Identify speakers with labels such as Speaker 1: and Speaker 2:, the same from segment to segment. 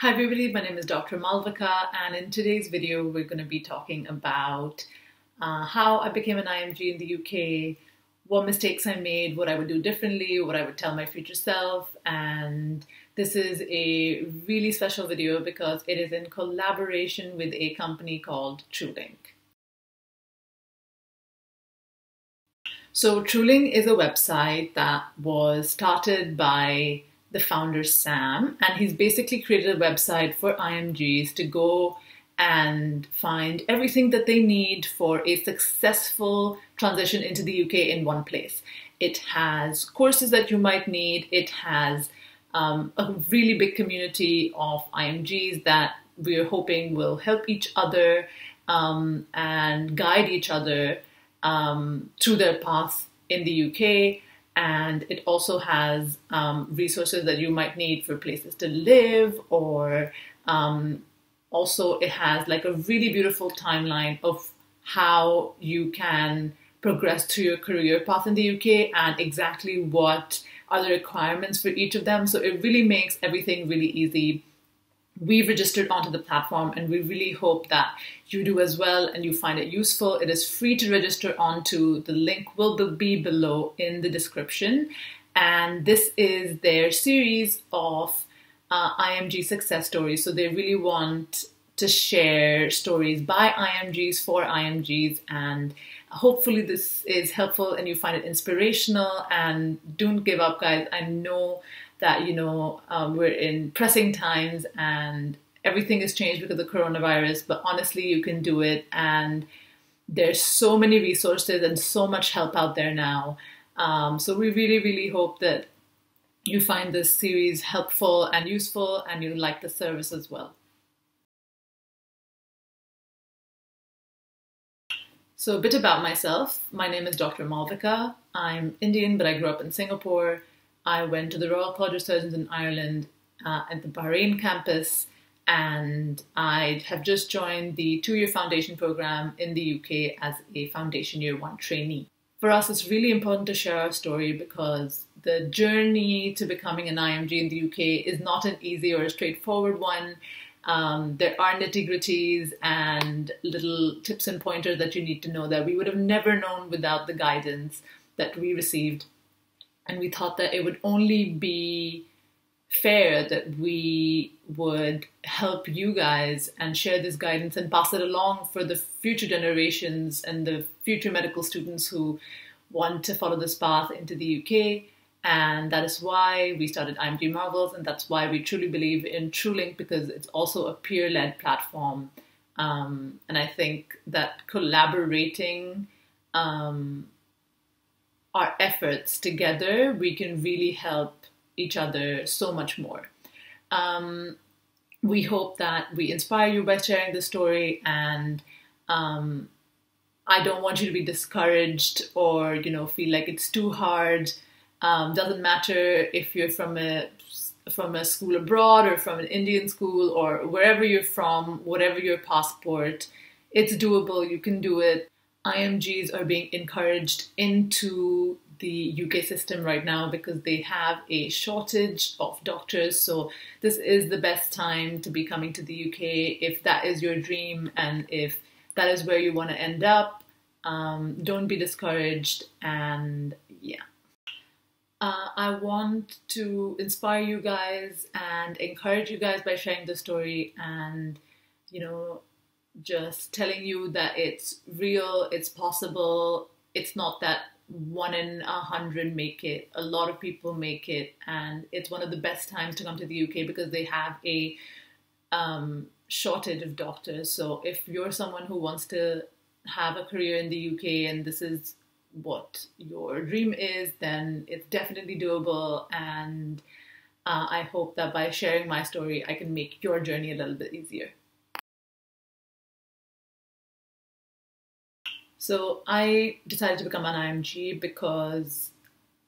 Speaker 1: Hi everybody, my name is Dr. Malvika, and in today's video we're going to be talking about how I became an IMG in the UK, what mistakes I made, what I would do differently, what I would tell my future self. And this is a really special video because it is in collaboration with a company called TrewLink. So TrewLink is a website that was started by the founder Sam, and he's basically created a website for IMGs to go and find everything that they need for a successful transition into the UK in one place. It has courses that you might need. It has a really big community of IMGs that we're hoping will help each other and guide each other through their path in the UK. And it also has resources that you might need for places to live, or also it has like a really beautiful timeline of how you can progress through your career path in the UK and exactly what are the requirements for each of them. So it really makes everything really easy. We've registered onto the platform and we really hope that you do as well and you find it useful. It is free to register onto. The link will be below in the description. And this is their series of IMG success stories. So they really want to share stories by IMGs for IMGs, and hopefully this is helpful and you find it inspirational. And don't give up, guys. I know that, we're in pressing times and everything has changed because of coronavirus, but honestly, you can do it. And there's so many resources and so much help out there now. So we really, really hope that you find this series helpful and useful and you like the service as well. So a bit about myself. My name is Dr. Malvika. I'm Indian, but I grew up in Singapore. I went to the Royal College of Surgeons in Ireland at the Bahrain campus, and I have just joined the 2-year foundation program in the UK as a foundation year 1 trainee. For us, it's really important to share our story because the journey to becoming an IMG in the UK is not an easy or a straightforward one. There are nitty-gritties and little tips and pointers that you need to know that we would have never known without the guidance that we received. And we thought that it would only be fair that we would help you guys and share this guidance and pass it along for the future generations and the future medical students who want to follow this path into the UK. And that is why we started IMG Marvels, and that's why we truly believe in TrewLink, because it's also a peer-led platform. And I think that collaborating our efforts together, we can really help each other so much more. We hope that we inspire you by sharing the story, and I don't want you to be discouraged or feel like it's too hard. Doesn't matter if you're from a school abroad or from an Indian school or wherever you're from, whatever your passport, it's doable. You can do it. IMGs are being encouraged into the UK system right now because they have a shortage of doctors. So this is the best time to be coming to the UK if that is your dream and if that is where you want to end up. Don't be discouraged, and yeah. I want to inspire you guys and encourage you guys by sharing the story and, just telling you that it's real, it's possible. It's not that 1 in 100 make it. A lot of people make it, and it's one of the best times to come to the UK because they have a shortage of doctors. So if you're someone who wants to have a career in the UK and this is what your dream is, then it's definitely doable. And I hope that by sharing my story, I can make your journey a little bit easier. So I decided to become an IMG because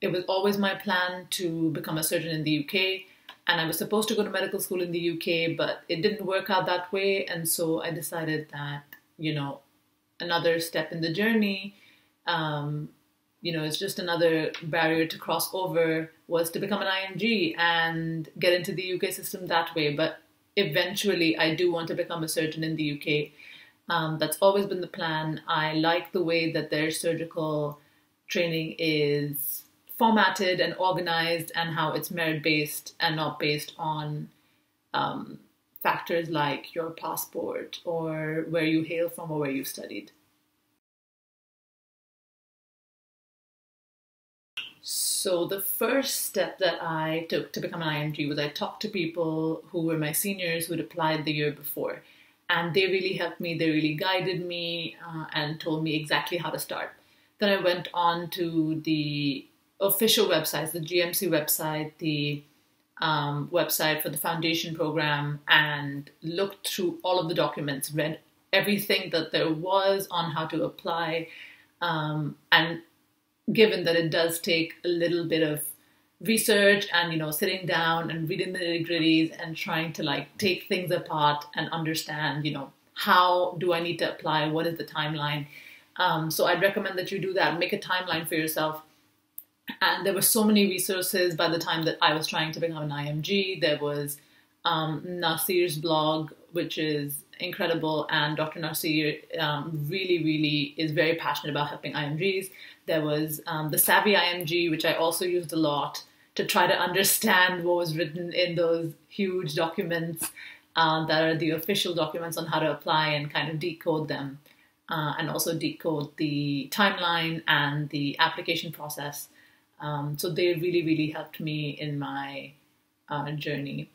Speaker 1: it was always my plan to become a surgeon in the UK, and I was supposed to go to medical school in the UK, but it didn't work out that way. And so I decided that, another step in the journey, it's just another barrier to cross over, was to become an IMG and get into the UK system that way. But eventually I do want to become a surgeon in the UK. That's always been the plan. I like the way that their surgical training is formatted and organized, and how it's merit-based and not based on factors like your passport or where you hail from or where you studied. So the first step that I took to become an IMG was I talked to people who were my seniors who'd applied the year before. And they really helped me, they really guided me and told me exactly how to start. Then I went on to the official websites, the GMC website, the website for the foundation program, and looked through all of the documents, read everything that there was on how to apply. And given that it does take a little bit of research and, you know, sitting down and reading the nitty-gritties and trying to like take things apart and understand, you know, how do I need to apply? What is the timeline? So I'd recommend that you do that. Make a timeline for yourself. And there were so many resources by the time that I was trying to become an IMG. There was Nasir's blog, which is incredible, and Dr. Nasir really is very passionate about helping IMGs. There was the Savvy IMG, which I also used a lot to try to understand what was written in those huge documents that are the official documents on how to apply, and kind of decode them, and also decode the timeline and the application process. So they really helped me in my journey.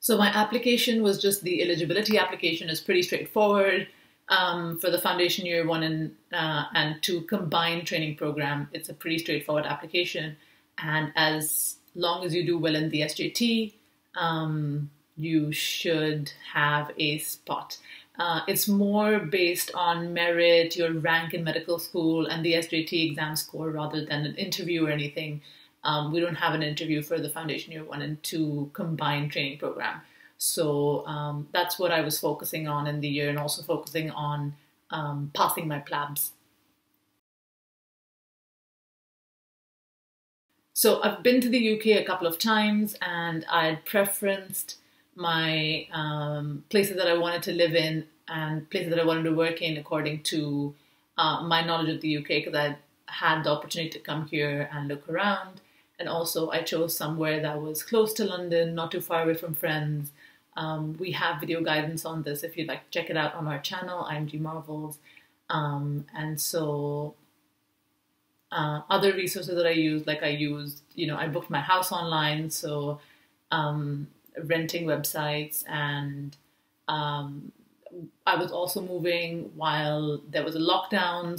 Speaker 1: So my application was just the eligibility application. Is pretty straightforward. For the foundation year 1 and 2 combined training program, it's a pretty straightforward application. And as long as you do well in the SJT, you should have a spot. It's more based on merit, your rank in medical school, and the SJT exam score rather than an interview or anything. We don't have an interview for the foundation year 1 and 2 combined training program. So that's what I was focusing on in the year, and also focusing on passing my PLABs. So I've been to the UK a couple of times, and I'd preferenced my places that I wanted to live in and places that I wanted to work in according to my knowledge of the UK, because I had the opportunity to come here and look around. And also I chose somewhere that was close to London, not too far away from friends. We have video guidance on this if you'd like to check it out on our channel, IMG Marvels. And so other resources that I used, I booked my house online, so renting websites, and I was also moving while there was a lockdown,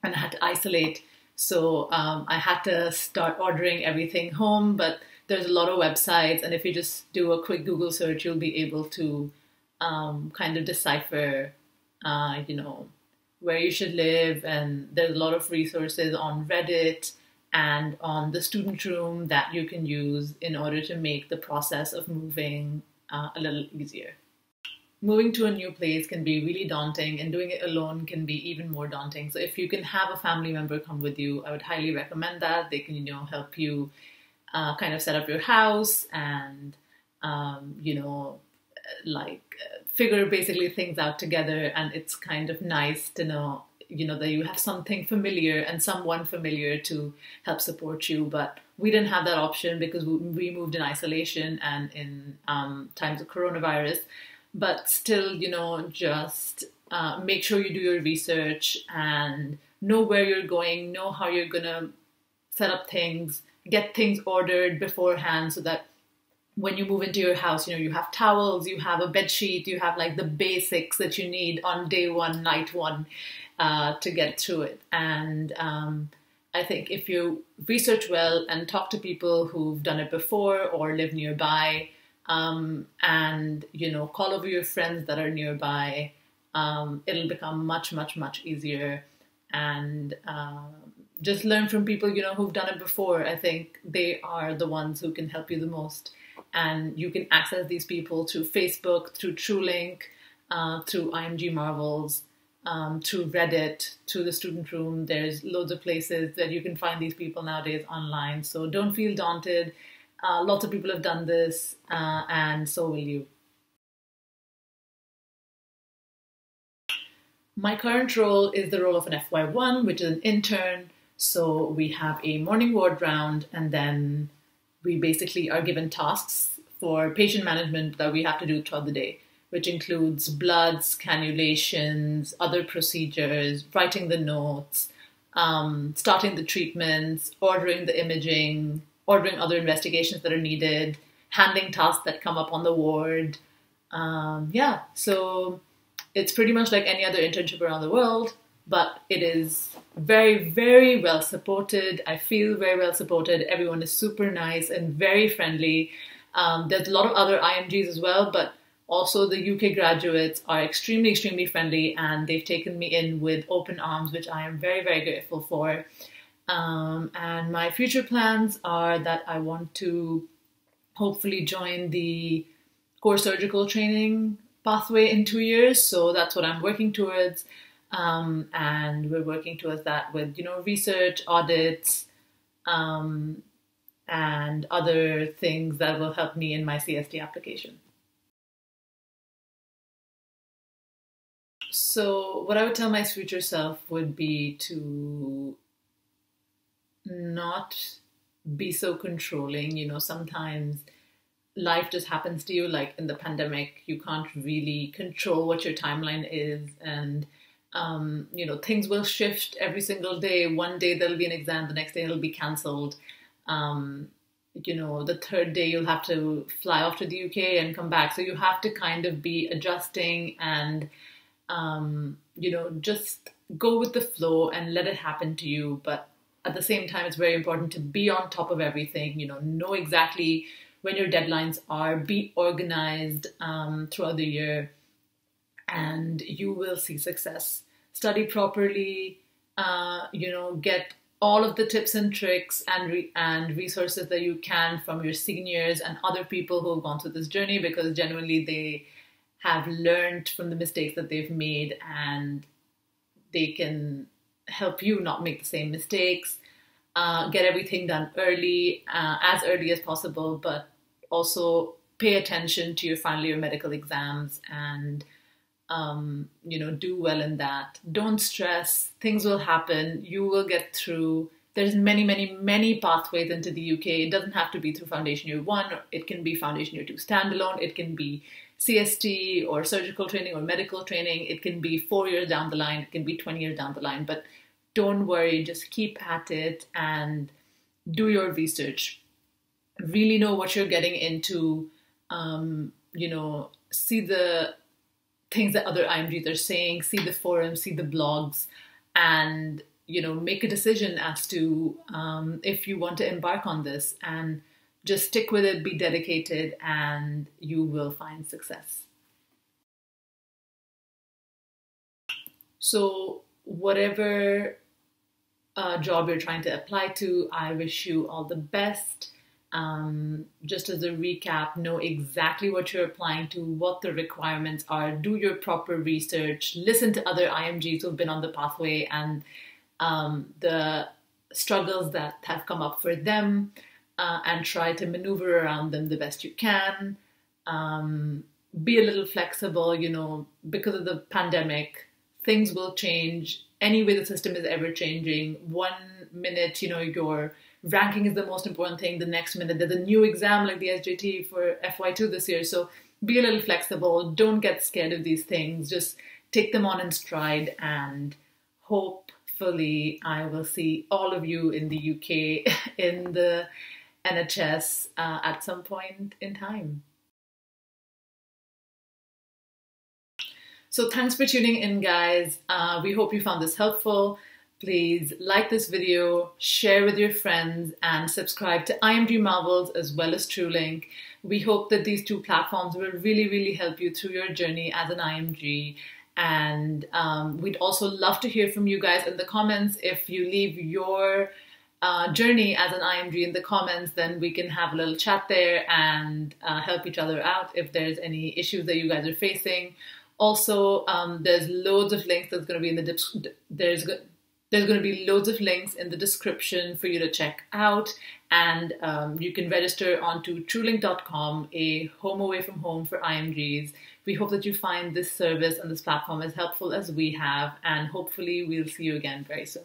Speaker 1: and I had to isolate. So I had to start ordering everything home, but there's a lot of websites, and if you just do a quick Google search, you'll be able to kind of decipher, where you should live. And there's a lot of resources on Reddit and on the student room that you can use in order to make the process of moving a little easier. Moving to a new place can be really daunting, and doing it alone can be even more daunting. So if you can have a family member come with you, I would highly recommend that. They can, help you kind of set up your house and, figure basically things out together. And it's kind of nice to know, that you have something familiar and someone familiar to help support you. But we didn't have that option because we moved in isolation and in times of coronavirus. But still, just make sure you do your research and know where you're going, know how you're going to set up things, get things ordered beforehand so that when you move into your house, you have towels, you have a bed sheet, you have like the basics that you need on day 1, night 1 to get through it. And I think if you research well and talk to people who've done it before or live nearby, and call over your friends that are nearby, it'll become much easier. And just learn from people who've done it before. I think they are the ones who can help you the most. And you can access these people through Facebook, through TrewLink, through IMG Marvels, through Reddit, through the student room. There's loads of places that you can find these people nowadays online. So don't feel daunted. Lots of people have done this, and so will you. My current role is the role of an FY1, which is an intern. So we have a morning ward round, and then we basically are given tasks for patient management that we have to do throughout the day, which includes bloods, cannulations, other procedures, writing the notes, starting the treatments, ordering the imaging, ordering other investigations that are needed, handling tasks that come up on the ward. So it's pretty much like any other internship around the world, but it is very, very well supported. I feel very well supported. Everyone is super nice and very friendly. There's a lot of other IMGs as well, but also the UK graduates are extremely, extremely friendly, and they've taken me in with open arms, which I am very, very grateful for. And my future plans are that I want to hopefully join the core surgical training pathway in 2 years. So that's what I'm working towards. And we're working towards that with, research, audits, and other things that will help me in my CST application. So what I would tell my future self would be to not be so controlling. Sometimes life just happens to you. Like in the pandemic, you can't really control what your timeline is. And, things will shift every single day. One day there'll be an exam, the next day it'll be cancelled. The third day you'll have to fly off to the UK and come back. So you have to kind of be adjusting and, just go with the flow and let it happen to you. But at the same time, it's very important to be on top of everything, know exactly when your deadlines are, be organized throughout the year, and you will see success. Study properly, get all of the tips and tricks and resources that you can from your seniors and other people who have gone through this journey, because genuinely they have learned from the mistakes that they've made, and they can help you not make the same mistakes. Get everything done early, as early as possible, but also pay attention to your final year medical exams and, do well in that. Don't stress. Things will happen. You will get through. There's many, many, many pathways into the UK. It doesn't have to be through Foundation Year 1. It can be Foundation Year 2 standalone. It can be CST or surgical training or medical training. It can be 4 years down the line. It can be 20 years down the line. But don't worry. Just keep at it and do your research. Really know what you're getting into. See the things that other IMGs are saying, see the forums, see the blogs, and make a decision as to if you want to embark on this, and just stick with it, be dedicated, and you will find success. So whatever job you're trying to apply to, I wish you all the best. Just as a recap, know exactly what you're applying to, what the requirements are, do your proper research, listen to other IMGs who've been on the pathway and the struggles that have come up for them, and try to maneuver around them the best you can. Be a little flexible, because of the pandemic, things will change. Anyway, the system is ever changing. 1 minute, your ranking is the most important thing. The next minute, there's a new exam like the SJT for FY2 this year. So be a little flexible. Don't get scared of these things. Just take them on in stride, and hopefully I will see all of you in the UK in the NHS at some point in time. So thanks for tuning in, guys. We hope you found this helpful. Please like this video, share with your friends, and subscribe to IMG Marvels as well as TrewLink. We hope that these two platforms will really, really help you through your journey as an IMG. And we'd also love to hear from you guys in the comments. If you leave your journey as an IMG in the comments, then we can have a little chat there and help each other out if there's any issues that you guys are facing. Also, there's loads of links that's going to be in the There's going to be loads of links in the description for you to check out, and you can register onto TrewLink.com, a home away from home for IMGs. We hope that you find this service and this platform as helpful as we have, and hopefully we'll see you again very soon.